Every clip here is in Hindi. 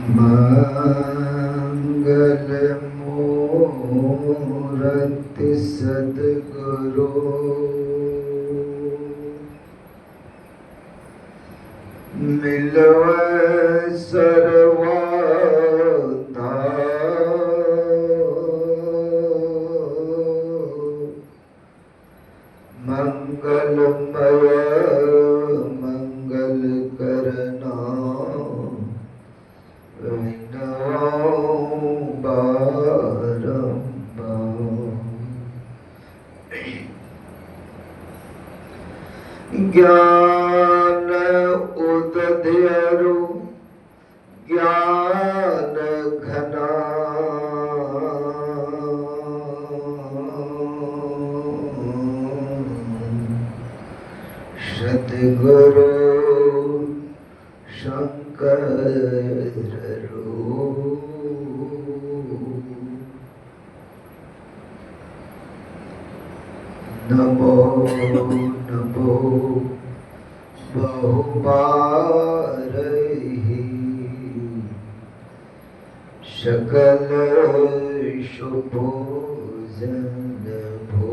मंगल मूर्ति सद्गुरु मिलवै सर्वथा मंगलमय मंगल करना ज्ञान उदध्यरु ज्ञान घना सद्गुरु शंकर नमो नमो बहुबारहि सकल शुभोजन भो।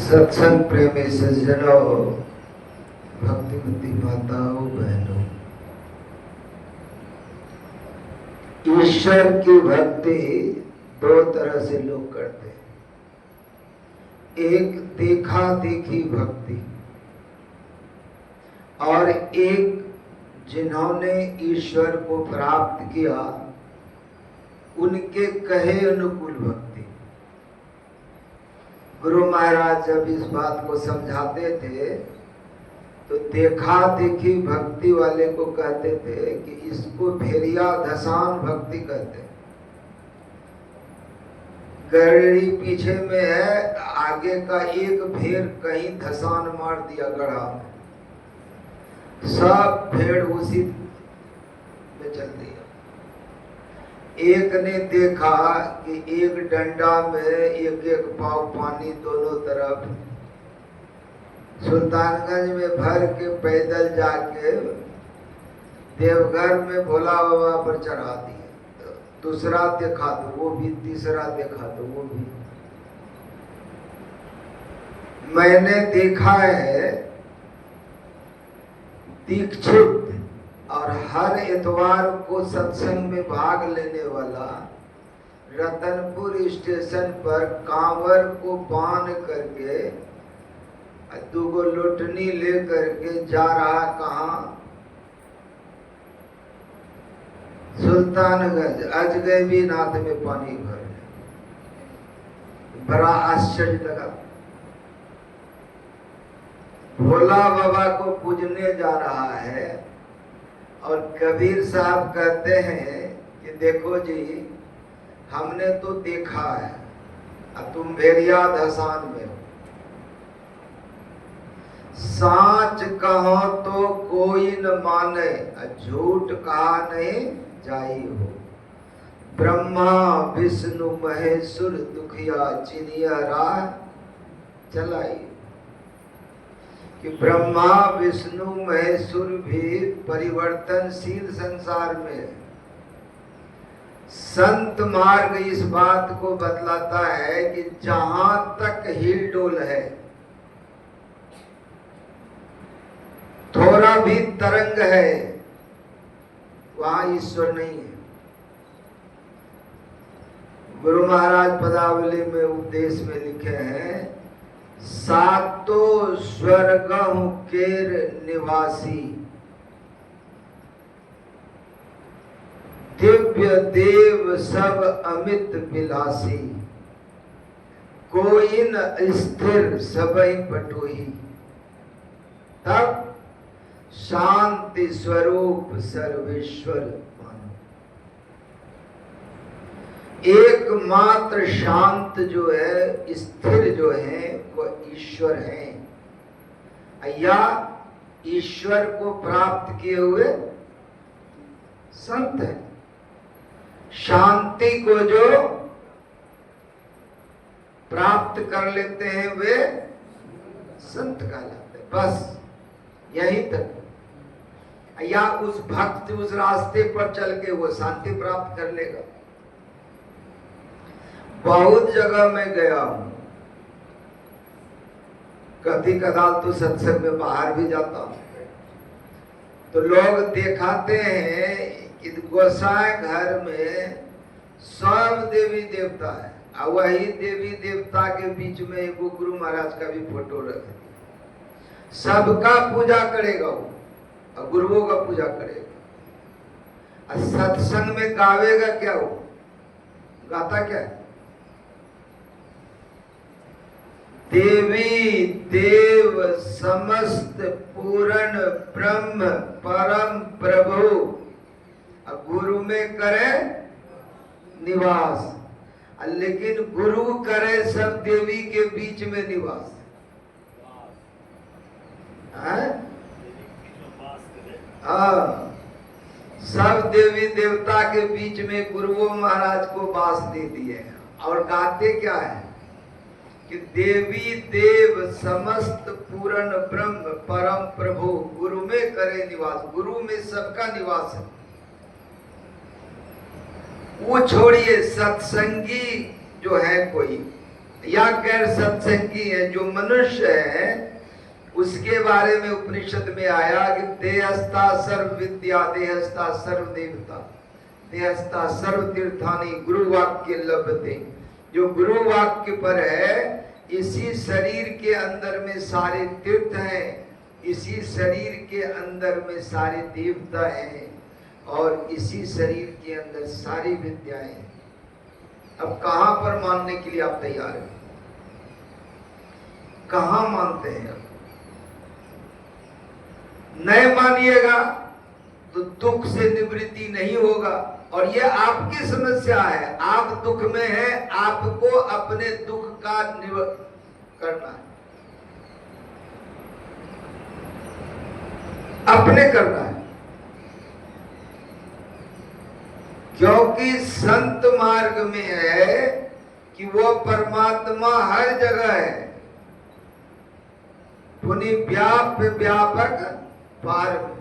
सत्संग प्रेमी सज्जनों, भक्तिमती माताओं बहनों, ईश्वर की भक्ति दो तरह से लोग करते हैं। एक देखा देखी भक्ति और एक जिन्होंने ईश्वर को प्राप्त किया उनके कहे अनुकूल भक्ति। गुरु महाराज जब इस बात को समझाते थे तो देखा देखी भक्ति वाले को कहते थे कि इसको भेड़िया धसान भक्ति कहते हैं। गड़ेड़ी पीछे में है, आगे का एक भेड़ कहीं धसान मार दिया गड़ा में, सब भेड़ उसी में चल दिया। एक ने देखा कि एक डंडा में एक एक पाव पानी दोनों तरफ, सुल्तानगंज में भर के पैदल जाके देवघर में भोला बाबा पर चढ़ा दिए। दूसरा देखा तो वो भी, तीसरा देखा तो वो भी। मैंने देखा है दीक्षित और हर इतवार को सत्संग में भाग लेने वाला रतनपुर स्टेशन पर कांवर को बांध करके दूगो लोटनी ले करके जा रहा कहाँ? सुल्तानगंज अजगैबी नाथ में पानी भरने। बड़ा आश्चर्य लगा। भोला बाबा को पूजने जा रहा है और कबीर साहब कहते हैं कि देखो जी, हमने तो देखा है, अब तुम भेड़िया धसान में हो। साच कहो तो कोई न माने, झूठ कहा नहीं जाई हो। ब्रह्मा विष्णु महेश्वर दुखिया चिनिया राह चलाई। कि ब्रह्मा विष्णु महेश्वर भी परिवर्तनशील संसार में। संत मार्ग इस बात को बतलाता है कि जहां तक हिलडोल है, थोड़ा भी तरंग है, वहां ईश्वर नहीं है। गुरु महाराज पदावली में उपदेश में लिखे हैं, सातों स्वर्गों केर निवासी, दिव्य देव सब अमित विलासी, कोई न स्थिर सबई बटोही। तब शांति स्वरूप सर्वेश्वर मानो। एकमात्र शांत जो है, स्थिर जो है, वो ईश्वर है। या ईश्वर को प्राप्त किए हुए संत है। शांति को जो प्राप्त कर लेते हैं वे संत कहलाते हैं। बस यही तक। या उस भक्त उस रास्ते पर चल के वो शांति प्राप्त कर लेगा। बहुत जगह मैं गया हूं, कभी कदाल तो सत्संग में बाहर भी जाता हूं, तो लोग दिखाते हैं कि गोसाई घर में सब देवी देवता है और वही देवी देवता के बीच में एक गुरु महाराज का भी फोटो रख दिया। सबका पूजा करेगा वो और गुरुओं का पूजा करेगा। और सत्संग में गावेगा क्या? वो गाता क्या है? देवी देव समस्त पूर्ण ब्रह्म परम प्रभु, गुरु में करे निवास। लेकिन गुरु करे सब देवी के बीच में निवास। हाँ, सब देवी देवता के बीच में गुरुओं महाराज को वास दे दिए। और गाते क्या है कि देवी देव समस्त पूर्ण ब्रह्म परम प्रभु, गुरु में करे निवास। गुरु में सबका निवास है। वो छोड़िए, सत्संगी जो है कोई या गैर सत्संगी है, जो मनुष्य है, उसके बारे में उपनिषद में आया कि देहस्था सर्व विद्या देहस्था सर्व देवता देहस्था सर्व तीर्थानि गुरु वाक्य लभते। जो गुरु वाक्य पर है, इसी शरीर के अंदर में सारे तीर्थ हैं, इसी शरीर के अंदर में सारे देवता हैं और इसी शरीर के अंदर सारी विद्याएं हैं। अब कहां पर मानने के लिए आप तैयार हैं? कहां मानते हैं? नहीं मानिएगा तो दुख से निवृत्ति नहीं होगा। और ये आपकी समस्या है, आप दुख में हैं, आपको अपने दुख का करना है, अपने करना है। क्योंकि संत मार्ग में है कि वो परमात्मा हर जगह है। पुनि व्याप्य व्यापक पार में,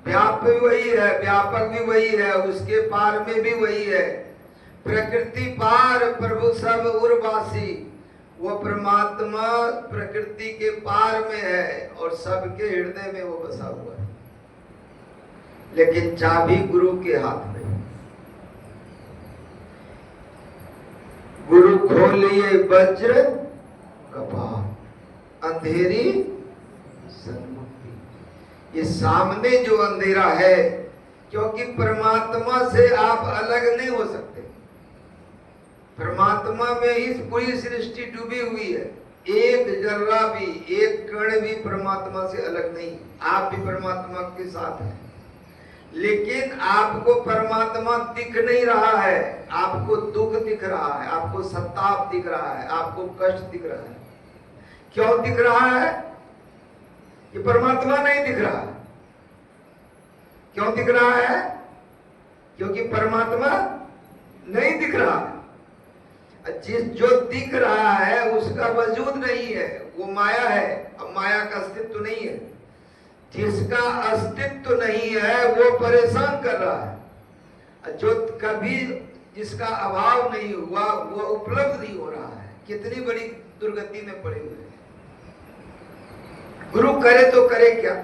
व्याप भी वही है, व्यापक भी वही है, उसके पार में भी वही है। प्रकृति पार प्रभु सब उर्वासी, वो परमात्मा प्रकृति के पार में है और सबके हृदय में वो बसा हुआ है। लेकिन चाबी गुरु के हाथ में। गुरु खोलिए वज्र कपाट, अंधेरी सन्मुक्ति। ये सामने जो अंधेरा है, क्योंकि परमात्मा से आप अलग नहीं हो सकते। परमात्मा में ही पूरी सृष्टि डूबी हुई है। एक जर्रा भी, एक कण भी परमात्मा से अलग नहीं। आप भी परमात्मा के साथ हैं, लेकिन आपको परमात्मा दिख नहीं रहा है। आपको दुख दिख रहा है, आपको संताप दिख रहा है, आपको कष्ट दिख रहा है। क्यों दिख रहा है? ये परमात्मा नहीं दिख रहा है। क्यों दिख रहा है? क्योंकि परमात्मा नहीं दिख रहा है। जिस जो दिख रहा है उसका वजूद नहीं है, वो माया है। अब माया का अस्तित्व नहीं है। जिसका अस्तित्व नहीं है वो परेशान कर रहा है। जो कभी जिसका अभाव नहीं हुआ वो उपलब्ध नहीं हो रहा है। कितनी बड़ी दुर्गति में पड़े हुए हैं। गुरु करे तो करे क्या?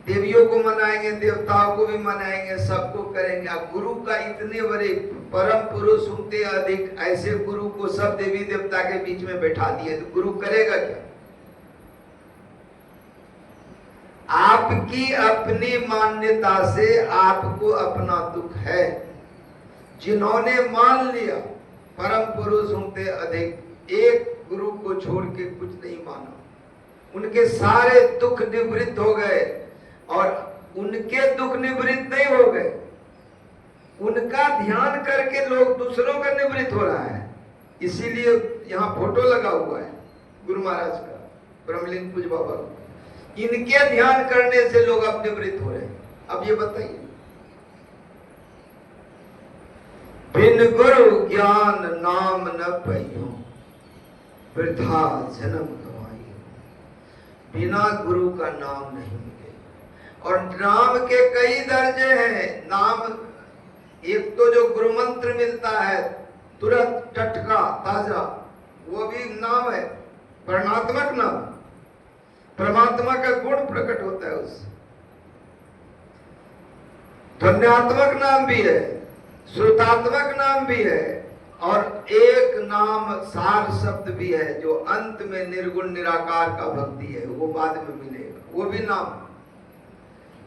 देवियों को मनाएंगे, देवताओं को भी मनाएंगे, सबको करेंगे। अब गुरु का इतने बड़े परम पुरुष उनते अधिक, ऐसे गुरु को सब देवी देवता के बीच में बैठा दिए, तो गुरु करेगा क्या? आपकी अपनी मान्यता से आपको अपना दुख है। जिन्होंने मान लिया परम पुरुष उनते अधिक, एक गुरु को छोड़ के कुछ नहीं माना, उनके सारे दुख निवृत्त हो गए। और उनके दुख निवृत्त नहीं हो गए, उनका ध्यान करके लोग दूसरों का निवृत्त हो रहा है। इसीलिए यहाँ फोटो लगा हुआ है गुरु महाराज का, ब्रह्मलीन पूज बाबा। इनके ध्यान करने से लोग अपने वृत्त हो रहे हैं। अब ये बताइए, बिन गुरु ज्ञान नाम न पइयो, वृथा जन्म गवाइयो। बिना गुरु का नाम नहीं मिलेगा। और नाम के कई दर्जे हैं। नाम एक तो जो गुरु मंत्र मिलता है तुरंत टटका ताजा, वो भी नाम है, वर्णात्मक नाम। परमात्मा का गुण प्रकट होता है उससे। ध्वन्यात्मक नाम भी है, श्रुतात्मक नाम भी है, और एक नाम सार शब्द भी है जो अंत में निर्गुण निराकार का भक्ति है, वो बाद में मिलेगा, वो भी नाम।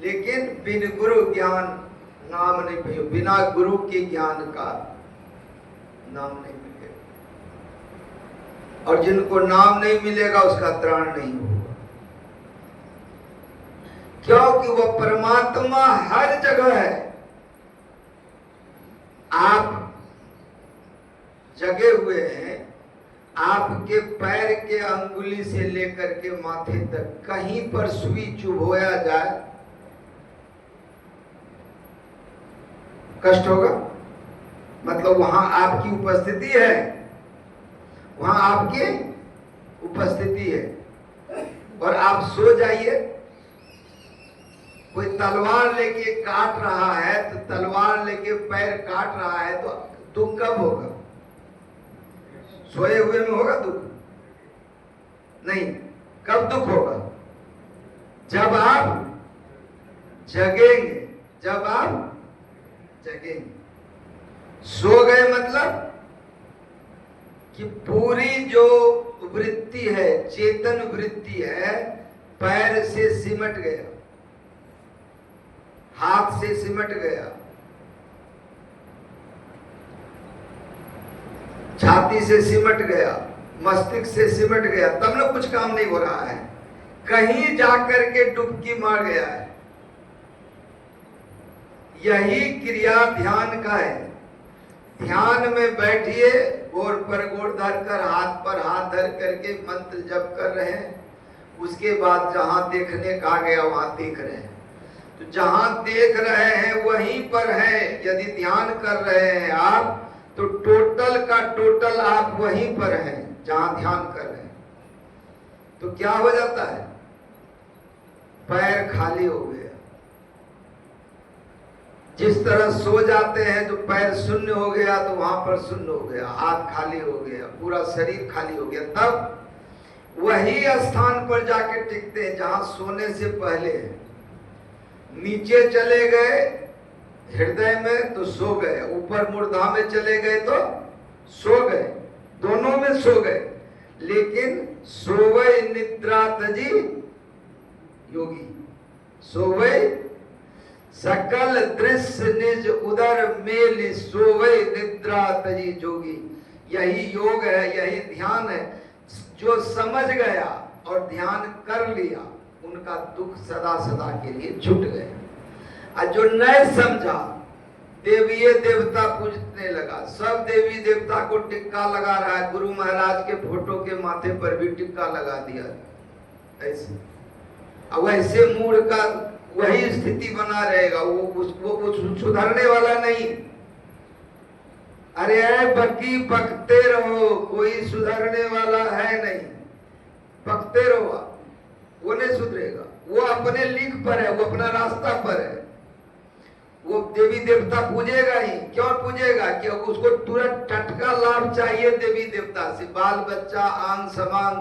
लेकिन बिन गुरु ज्ञान नाम नहीं मिलेगा। बिना गुरु के ज्ञान का नाम नहीं मिलेगा, और जिनको नाम नहीं मिलेगा उसका त्राण नहीं होगा, क्योंकि वो परमात्मा हर जगह है। आप जगे हुए हैं, आपके पैर के अंगुली से लेकर के माथे तक कहीं पर सुई चुभोया जाए कष्ट होगा? मतलब वहां आपकी उपस्थिति है, वहां आपकी उपस्थिति है। और आप सो जाइए, कोई तलवार लेके काट रहा है तो तलवार लेके पैर काट रहा है तो दुख कब होगा? सोए हुए में होगा दुख? नहीं। कब दुख होगा? जब आप जगेंगे, जब आप जगेंगे। सो गए मतलब कि पूरी जो वृत्ति है, चेतन वृत्ति है, पैर से सिमट गया, हाथ से सिमट गया, छाती से सिमट गया, मस्तिष्क से सिमट गया, तब ना कुछ काम नहीं हो रहा है, कहीं जाकर के डुबकी मार गया है। यही क्रिया ध्यान का है। ध्यान में बैठिए, गोर पर गोर धर कर, हाथ पर हाथ धर करके मंत्र जप कर रहे हैं। उसके बाद जहां देखने का गया वहां देख रहे हैं। तो जहां देख रहे हैं वहीं पर है। यदि ध्यान कर रहे हैं आप, तो टोटल का टोटल आप वहीं पर हैं जहां ध्यान कर रहे हैं। तो क्या हो जाता है? पैर खाली हो गया। जिस तरह सो जाते हैं तो पैर शून्य हो गया, तो वहां पर शून्य हो गया, हाथ खाली हो गया, पूरा शरीर खाली हो गया। तब वही स्थान पर जाके टिकते हैं जहां सोने से पहले नीचे चले गए हृदय में तो सो गए, ऊपर मूर्धा में चले गए तो सो गए, दोनों में सो गए। लेकिन सोवै निद्रा तजी योगी, सोवै सकल दृश्य निज उदर मेल, सोवै निद्रा तजी जोगी। यही योग है, यही ध्यान है। जो समझ गया और ध्यान कर लिया, उनका दुख सदा सदा के लिए छूट गया। और जो नहीं समझा, देवी देवता पूजने लगा, सब देवी देवता को टिक्का लगा रहा है, गुरु महाराज के फोटो के माथे पर भी टिक्का लगा दिया ऐसे। अब वैसे मूड का वही स्थिति बना रहेगा, वो सुधरने वाला नहीं। अरे बकी पकते रहो, कोई सुधरने वाला है नहीं, पकते रहो, वो नहीं सुधरेगा। वो अपने लीक पर है, वो अपना रास्ता पर है। वो देवी देवता पूजेगा ही। क्यों पूजेगा? क्योंकि उसको तुरंत टटका लाभ चाहिए देवी देवता से। बाल बच्चा, आंग समांग,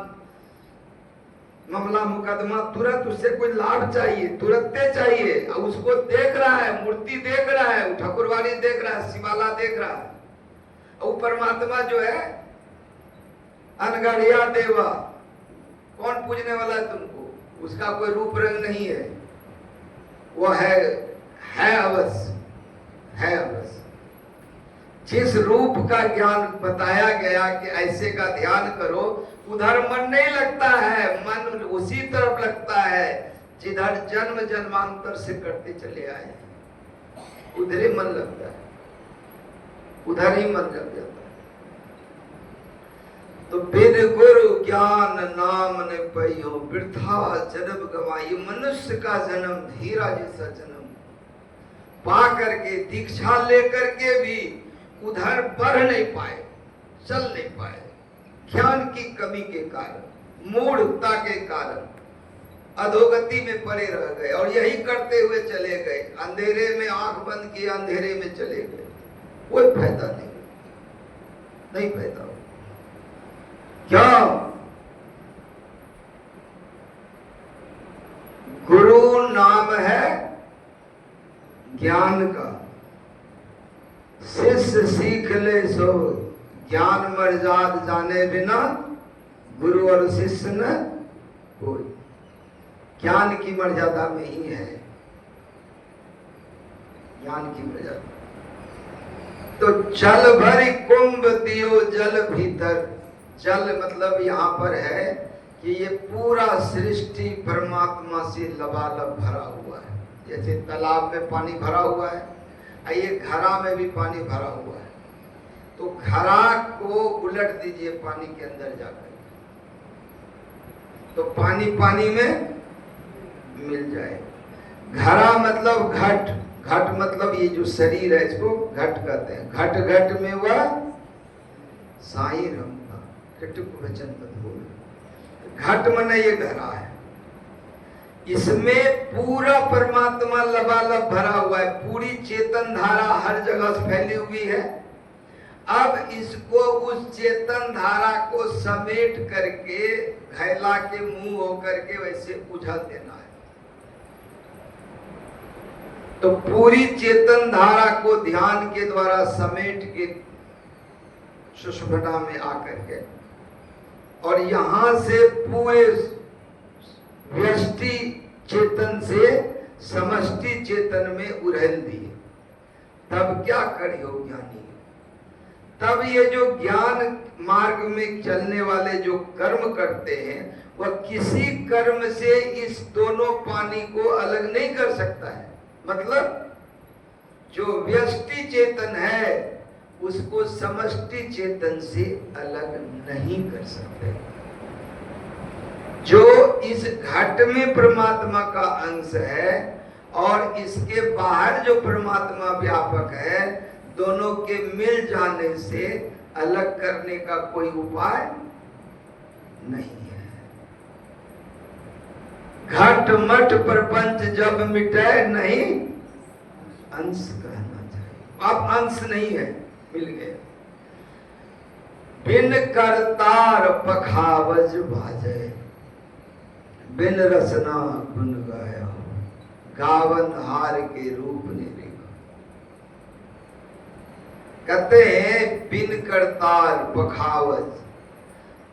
मामला मुकदमा, तुरंत उससे कोई लाभ चाहिए, तुरंत चाहिए। अब उसको देख रहा है, मूर्ति देख रहा है, ठाकुरवाड़ी देख रहा है, शिवाला देख रहा है। और परमात्मा जो है अनगढ़िया देवा, कौन पूजने वाला है तुमको? उसका कोई रूप रंग नहीं है, वो है अवश्य, है अवश्य। जिस रूप का ज्ञान बताया गया कि ऐसे का ध्यान करो, उधर मन नहीं लगता है, मन उसी तरफ लगता है जिधर जन्म जन्मांतर से करते चले आए हैं। उधर ही मन लगता है, उधर ही मन लग जाता है। तो बिन गुरु ज्ञान नाम ने पइयो वृथा जन्म गवाई। मनुष्य का जन्म हीरा जैसा जन्म पा करके दीक्षा लेकर के भी उधर बढ़ नहीं पाए, चल नहीं पाए, ज्ञान की कमी के कारण, मूढ़ता के कारण अधोगति में पड़े रह गए और यही करते हुए चले गए। अंधेरे में आंख बंद किए, अंधेरे में चले गए, कोई फायदा नहीं पैदा हो। क्यों? गुरु नाम है ज्ञान का, शिष्य सीख ले सो ज्ञान मर्याद जाने बिना गुरु और शिष्य न कोई। ज्ञान की मर्यादा में ही है, ज्ञान की मर्यादा। तो जल भरी कुंभ दियो जल भीतर। जल मतलब यहाँ पर है कि ये पूरा सृष्टि परमात्मा से लबालब भरा हुआ है। जैसे तालाब में पानी भरा हुआ है, ये घड़ा में भी पानी भरा हुआ है। तो घड़ा को उलट दीजिए पानी के अंदर जाकर, तो पानी पानी में मिल जाए। घड़ा मतलब घट, घट मतलब ये जो शरीर है इसको घट कहते हैं। घट घट में वह साई रमता वचन घट मन ये घड़ा है, इसमें पूरा परमात्मा लबालब भरा हुआ है। पूरी चेतन धारा हर जगह फैली हुई है। अब इसको उस चेतन धारा को समेट करके घैला के मुंह होकर के वैसे उझल देना है। तो पूरी चेतन धारा को ध्यान के द्वारा समेट के सुषुम्ना में आकर के और यहां से पूरे व्यष्टि चेतन से समष्टि चेतन में उड़ेल दिए। तब क्या करियो ज्ञानी? तब ये जो ज्ञान मार्ग में चलने वाले जो कर्म करते हैं वह किसी कर्म से इस दोनों पानी को अलग नहीं कर सकता है। मतलब जो व्यष्टि चेतन है उसको समष्टि चेतन से अलग नहीं कर सकते। जो इस घट में परमात्मा का अंश है और इसके बाहर जो परमात्मा व्यापक है, दोनों के मिल जाने से अलग करने का कोई उपाय नहीं है। घट मठ प्रपंच जब मिटे नहीं अंश कहना चाहिए। अब अंश नहीं है, मिल गए। बिन करतार पखावज बाजे, बिन रसना गुन गाया, गावन हार के रूप ने देखा। कहते हैं बिन करतार पखावज,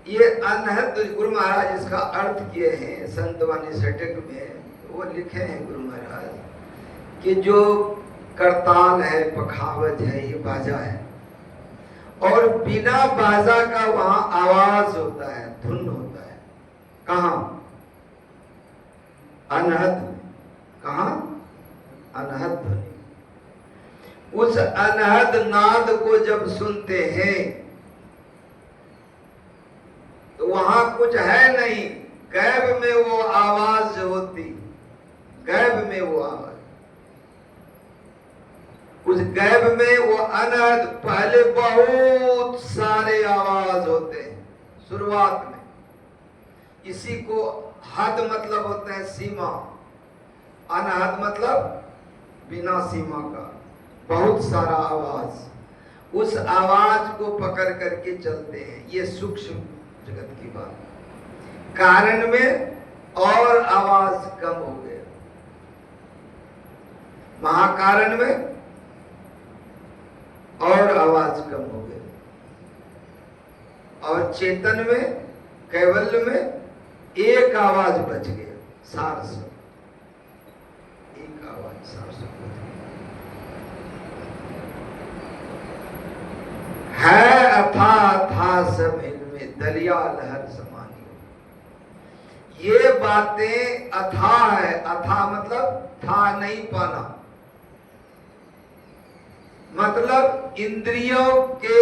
ये अनहद गुरु महाराज इसका अर्थ किए हैं संतवानी षटक में। वो लिखे हैं गुरु महाराज कि जो करताल है, पखावज है, ये बाजा है और बिना बाजा का वहां आवाज होता है, धुन होता है। कहां? अनहद। कहां? अनहद ध्वनि। उस अनहद नाद को जब सुनते हैं तो वहां कुछ है नहीं, गैब में वो आवाज होती, गैब में वो आवाज। उस गैब में वो अनहद, पहले बहुत सारे आवाज होते हैं शुरुआत में। इसी को हद मतलब होता है सीमा, अनहद मतलब बिना सीमा का, बहुत सारा आवाज। उस आवाज को पकड़ करके चलते हैं। ये सूक्ष्म जगत की बात। कारण में और आवाज कम हो गया, महाकारण में और आवाज कम हो गई, और चेतन में कैवल्य में एक आवाज बच गया, सारस। एक आवाज सारस है। अथा सब इनमें दरिया लहर समानी। ये बातें अथा है। अथा मतलब था नहीं पाना, मतलब इंद्रियों के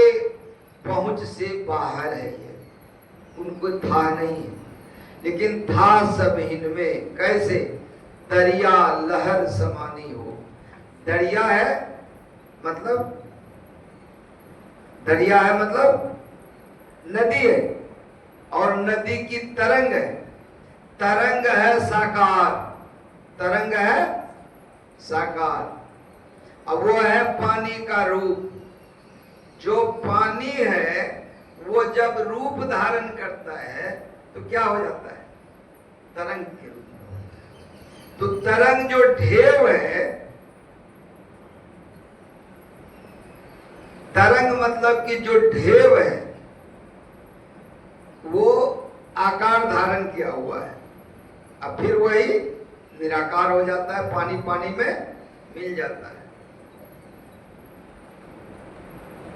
पहुंच से बाहर है। ये उनको था नहीं, लेकिन था सब इनमें। कैसे? दरिया लहर समानी हो। दरिया है मतलब, दरिया है मतलब नदी है, और नदी की तरंग है। तरंग है साकार, तरंग है साकार। अब वो है पानी का रूप। जो पानी है वो जब रूप धारण करता है तो क्या हो जाता है? तरंग के रूप में। तो तरंग जो ढेव है, तरंग मतलब कि जो ढेव है वो आकार धारण किया हुआ है। अब फिर वही निराकार हो जाता है, पानी पानी में मिल जाता है।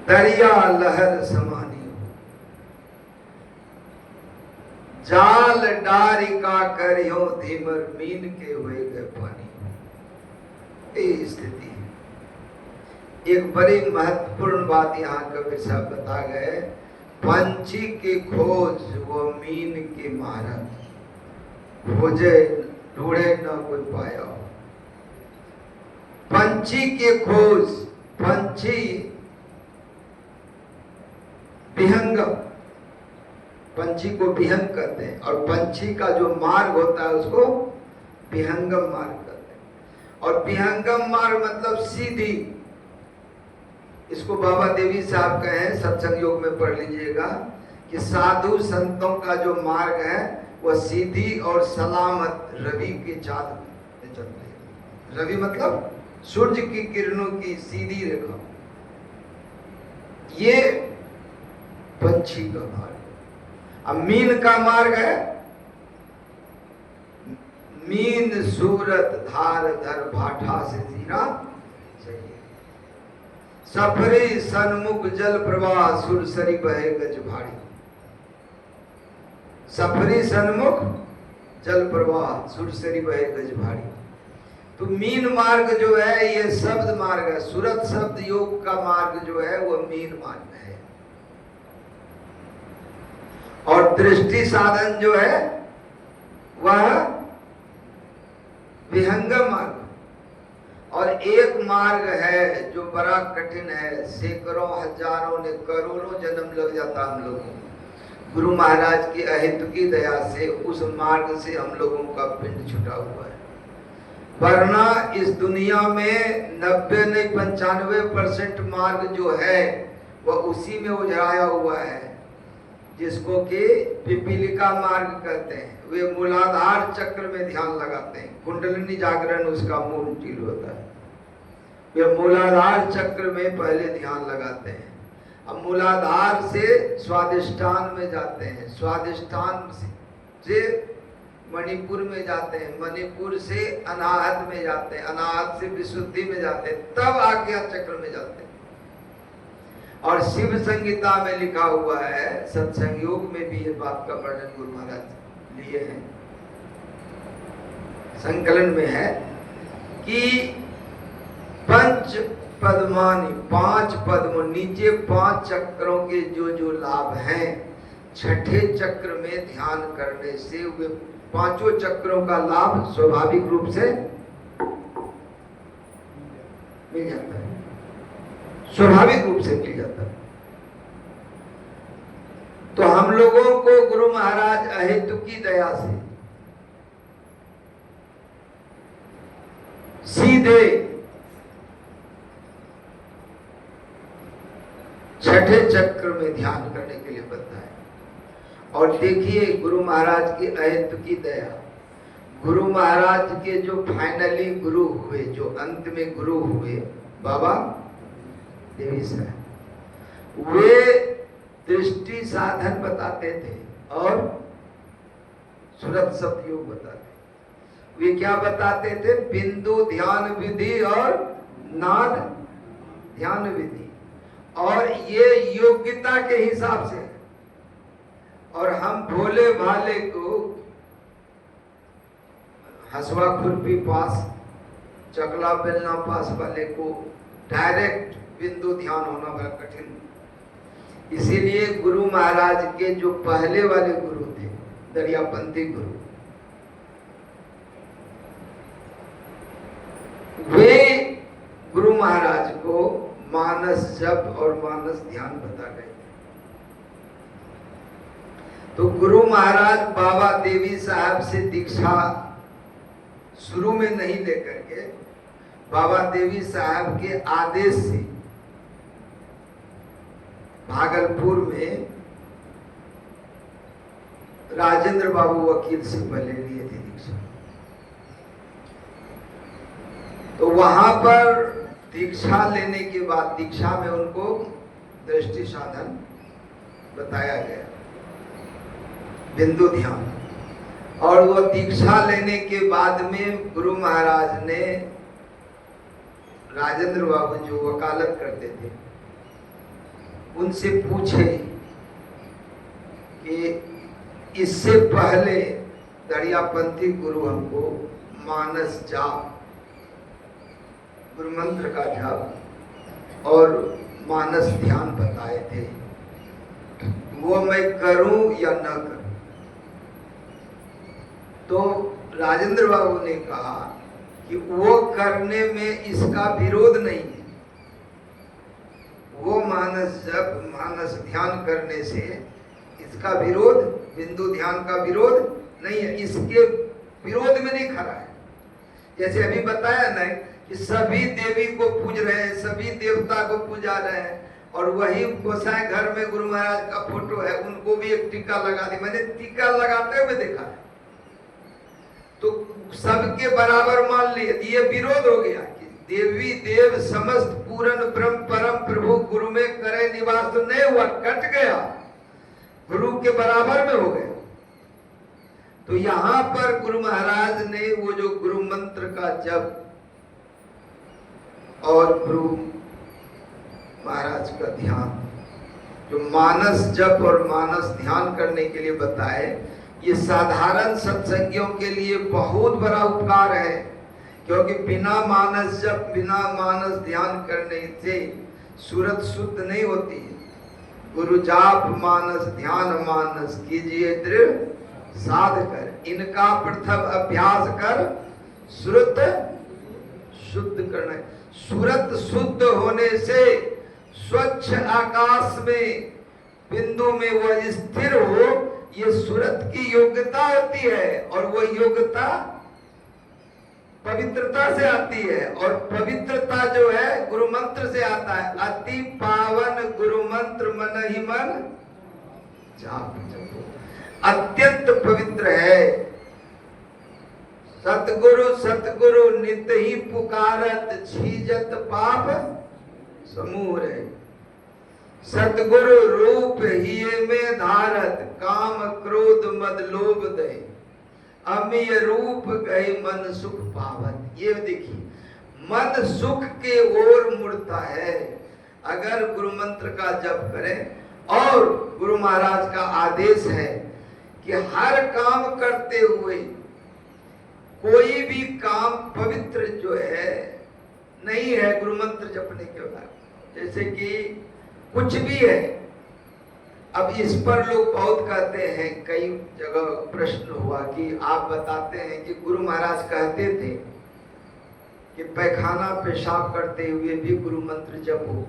दरिया लहर समानी हो, जाल डारिका करियो धीमर मीन के हुए गए पानी। ये स्थिति है। एक बड़ी महत्वपूर्ण बात यहाँ कबीर साहब बता गए, पंछी की खोज वो मीन की मारक, खोजे ढूंढे न कोई पाया। पंछी की खोज, पंछी विहंगम, पंछी को विहंग कहते हैं, और पंछी का जो मार्ग होता है उसको विहंगम मार्ग कहते हैं। और विहंगम मार्ग मतलब सीधी। इसको बाबा देवी साहब कहे, सत्संग योग में पढ़ लीजिएगा कि साधु संतों का जो मार्ग है वह सीधी और सलामत रवि के चाँद में चलते हैं। रवि मतलब सूर्य की किरणों की सीधी रेखा। ये पंछी का मार्ग। अब मीन का मार्ग है, मीन सूरत धार धर भाठा से जीरा चाहिए। सफरी सन्मुख जल प्रवाह सुरसरी बहे गज भारी। सफरी सन्मुख जल प्रवाह सुरसरी बहे गज भारी। तो मीन मार्ग जो है ये शब्द मार्ग है। सूरत शब्द योग का मार्ग जो है वो मीन मार्ग है। और दृष्टि साधन जो है वह विहंगम मार्ग। और एक मार्ग है जो बड़ा कठिन है, सैकड़ों हजारों ने करोड़ों जन्म लग जाता हम लोगों को। गुरु महाराज की अहेतुकी दया से उस मार्ग से हम लोगों का पिंड छुटा हुआ है। वरना इस दुनिया में 90 नहीं 95% मार्ग जो है वह उसी में उजराया हुआ है, जिसको कि पिपीलिका मार्ग कहते हैं। वे मूलाधार चक्र में ध्यान लगाते हैं। कुंडलिनी जागरण उसका मूल टील होता है। वे मूलाधार चक्र में पहले ध्यान लगाते हैं। अब मूलाधार से स्वादिष्ठान में जाते हैं, स्वादिष्ठान से मणिपुर में जाते हैं, मणिपुर से अनाहत में जाते हैं, अनाहत से विशुद्धि में जाते हैं, तब आज्ञा चक्र में जाते हैं। और शिव संगीता में लिखा हुआ है, सत्संग योग में भी ये बात का वर्णन गुरु महाराज लिए हैं, संकलन में है कि पंच पद्मानी, 5 पद्म, नीचे 5 चक्रों के जो लाभ हैं, छठे चक्र में ध्यान करने से वे 5 चक्रों का लाभ स्वाभाविक रूप से मिल जाता है, स्वाभाविक रूप से मिल जाता है। तो हम लोगों को गुरु महाराज अहेतुकी दया से सीधे छठे चक्र में ध्यान करने के लिए बताया। और देखिए गुरु महाराज की अहेतुकी दया, गुरु महाराज के जो फाइनली गुरु हुए, जो अंत में गुरु हुए बाबा देवी साहब, वे दृष्टि साधन बताते थे और सूरत शब्द योग बताते। वे क्या बताते थे? बिंदु ध्यान विधि और नाद ध्यान विधि, और ये योग्यता के हिसाब से। और हम भोले भाले को हसवा खुरपी पास, चकला बेलना पास वाले को डायरेक्ट बिंदु ध्यान होना बड़ा कठिन। इसीलिए गुरु महाराज के जो पहले वाले गुरु थे, दरियापंथी गुरु, वे गुरु महाराज को मानस जप और मानस ध्यान बता गए थे। तो गुरु महाराज बाबा देवी साहब से दीक्षा शुरू में नहीं लेकर के बाबा देवी साहब के आदेश से भागलपुर में राजेंद्र बाबू वकील से पहले लिए थे दीक्षा। तो वहां पर दीक्षा लेने के बाद दीक्षा में उनको दृष्टि साधन बताया गया, बिंदु ध्यान। और वो दीक्षा लेने के बाद में गुरु महाराज ने राजेंद्र बाबू जो वकालत करते थे उनसे पूछे कि इससे पहले दरियापंथी गुरु हमको मानस जाप, गुरु मंत्र का जाप और मानस ध्यान बताए थे, वो मैं करूं या न करूं। तो राजेंद्र बाबू ने कहा कि वो करने में इसका विरोध नहीं है, वो मानस जप मानस ध्यान करने से इसका विरोध, बिंदु ध्यान का विरोध नहीं है, इसके विरोध में नहीं खड़ा है। जैसे अभी बताया ना कि सभी देवी को पूज रहे हैं, सभी देवता को पूजा रहे हैं, और वही गोसाई घर में गुरु महाराज का फोटो है, उनको भी एक टीका लगा दी। मैंने टीका लगाते हुए देखा है, तो सबके बराबर मान लिए, ये विरोध हो गया कि देवी देव समस्त पूर्ण ब्रह्म परम प्रभु गुरु में करे निवास, तो नहीं हुआ, कट गया, गुरु के बराबर में हो गया। तो यहां पर गुरु महाराज ने वो जो गुरु मंत्र का जप और गुरु महाराज का ध्यान, जो मानस जप और मानस ध्यान करने के लिए बताए, ये साधारण सत्संगियों के लिए बहुत बड़ा उपकार है, क्योंकि बिना मानस जप बिना मानस ध्यान करने से सूरत शुद्ध नहीं होती है। गुरु जाप मानस ध्यान मानस कीजिए दृढ़ साध कर, इनका प्रथम अभ्यास कर सूरत शुद्ध करना है। सूरत शुद्ध होने से स्वच्छ आकाश में बिंदु में वह स्थिर हो, ये सूरत की योग्यता होती है, और वह योग्यता पवित्रता से आती है, और पवित्रता जो है गुरु मंत्र से आता है। अति पावन गुरु मंत्र मन ही मन जाप जपो, अत्यंत पवित्र है। सतगुरु सतगुरु नित ही पुकारत, छीजत पाप समूह है। सतगुरु रूप ही में धारत, काम क्रोध मद लोभ दे, अमीय रूप गए मन सुख पावत। ये देखिए, मन सुख के ओर मुड़ता है अगर गुरु मंत्र का जप करें। और गुरु महाराज का आदेश है कि हर काम करते हुए कोई भी काम पवित्र जो है नहीं है गुरु मंत्र जपने के बाद, जैसे कि कुछ भी है। अब इस पर लोग बहुत कहते हैं, कई जगह प्रश्न हुआ कि आप बताते हैं कि गुरु महाराज कहते थे कि पैखाना पेशाब करते हुए भी गुरु मंत्र जपो।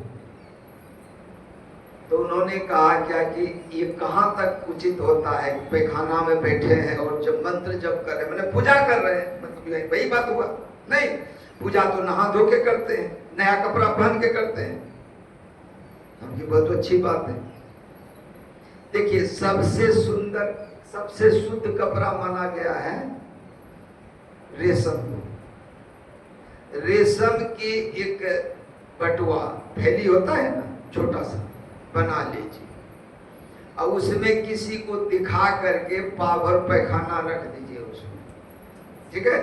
तो उन्होंने कहा क्या कि ये कहाँ तक उचित होता है, पैखाना में बैठे हैं और जब मंत्र जप कर रहे हैं, मैंने पूजा कर रहे हैं, मतलब वही बात हुआ? नहीं, पूजा तो नहा धो के करते हैं, नया कपड़ा पहन के करते हैं, ये बहुत अच्छी बात है। देखिए, सबसे सुंदर सबसे शुद्ध कपड़ा माना गया है रेशम। रेशम की एक बटुआ थैली होता है ना, छोटा सा बना लीजिए, और उसमें किसी को दिखा करके पाभर पैखाना रख दीजिए उसमें, ठीक है।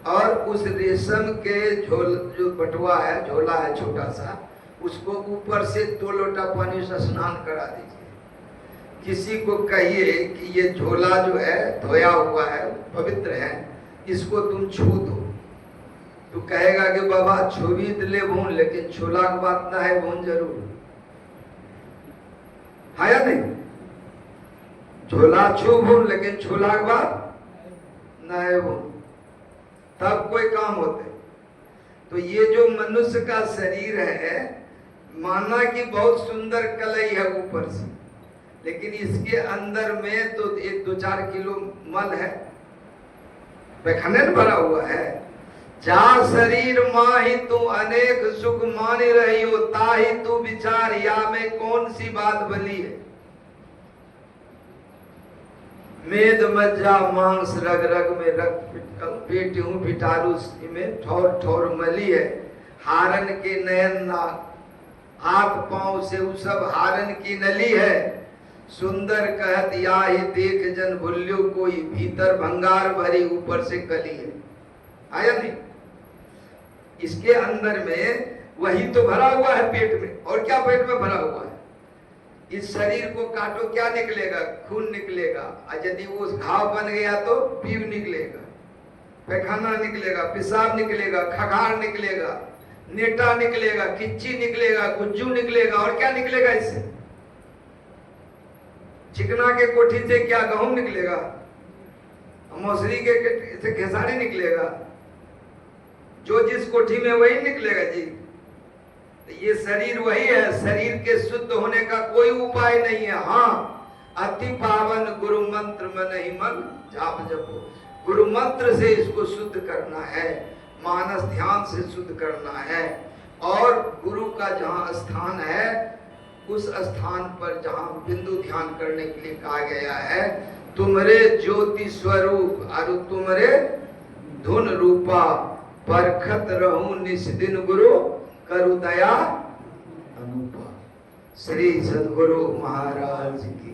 और उस रेशम के जो बटुआ है, झोला है छोटा सा, उसको ऊपर से 2 लोटा पानी से स्नान करा दीजिए। किसी को कहिए कि ये झोला जो है धोया हुआ है, पवित्र है, इसको तुम छू दो, तो कहेगा कि बाबा छुबी ले भून, लेकिन छोला की बात ना है, भून जरूर। है या नहीं? झोला छू लेकिन छूला के बाद नहीं वो तब कोई काम होते। तो ये जो मनुष्य का शरीर है, माना कि बहुत सुंदर कलई है ऊपर से, लेकिन इसके अंदर में तो 1-2-4 किलो मल है, पैखाने में भरा हुआ है। जा शरीर माही तू अनेक सुख मान रही हो, ताही तू विचार या में कौन सी बात भली है। मेद मज्जा मांस रग रग में रक्त पेट हूँ भिटारू में ठौर ठौर मली है। हारन के नयन नाक हाथ पांव से उ सब हारन की नली है। सुंदर कहत या ही देख जन भूल्यो कोई, भीतर भंगार भरी ऊपर से कली है। आया नहीं? इसके अंदर में वही तो भरा हुआ है पेट में, और क्या पेट में भरा हुआ है? इस शरीर को काटो क्या निकलेगा? खून निकलेगा, और यदि वो घाव बन गया तो पीव निकलेगा, पैखाना निकलेगा, पेशाब निकलेगा, खगार निकलेगा, नेटा निकलेगा, किच्ची निकलेगा, गुज्जू निकलेगा, और क्या निकलेगा इससे? चिकना के कोठी से क्या गेहूं निकलेगा? मौसरी के से खेसारी निकलेगा, जो जिस कोठी में वही निकलेगा जी। ये शरीर वही है, शरीर के शुद्ध होने का कोई उपाय नहीं है। हाँ, अति पावन गुरु मंत्र मन ही मन जाप जपो, गुरु मंत्र से इसको शुद्ध करना है, मानस ध्यान से शुद्ध करना है। और गुरु का जहाँ स्थान है, उस स्थान पर जहाँ बिंदु ध्यान करने के लिए कहा गया है, तुमरे ज्योति स्वरूप और तुमरे धुन रूपा, परखत रहूं निस्दिन गुरु करु दया अनुपा। श्री सद्गुरु महाराज की।